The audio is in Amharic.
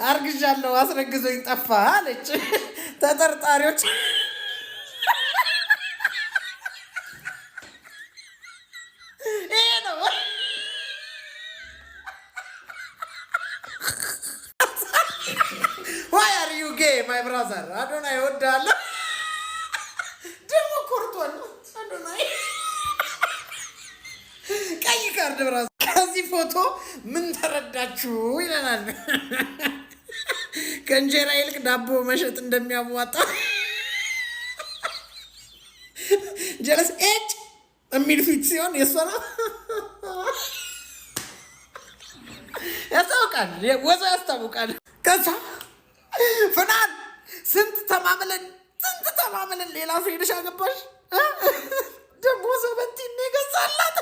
አርግዣለሁ አስረግዞኝ ጠፋ አለች። ተጠርጣሪዎች ይሄ ነው። ዋይ አር ዩ ጌ ማይ ብራዘር አዶናይ እወድሃለሁ። ደግሞ ኮርቷል አዶናይ ቀይ ካርድ ብራዘር። ከዚህ ፎቶ ምን ተረዳችሁ ይለናል። ከእንጀራ ይልቅ ዳቦ መሸጥ እንደሚያዋጣ ጀለስ ኤጭ የሚል ፊት ሲሆን የእሷ ነው ያስታውቃል፣ ወዛ ያስታውቃል። ከዛ ፍናን ስንት ተማምለን ሌላ ሰው ሄደሽ አገባሽ ደግሞ ሰበንቲን የገዛላት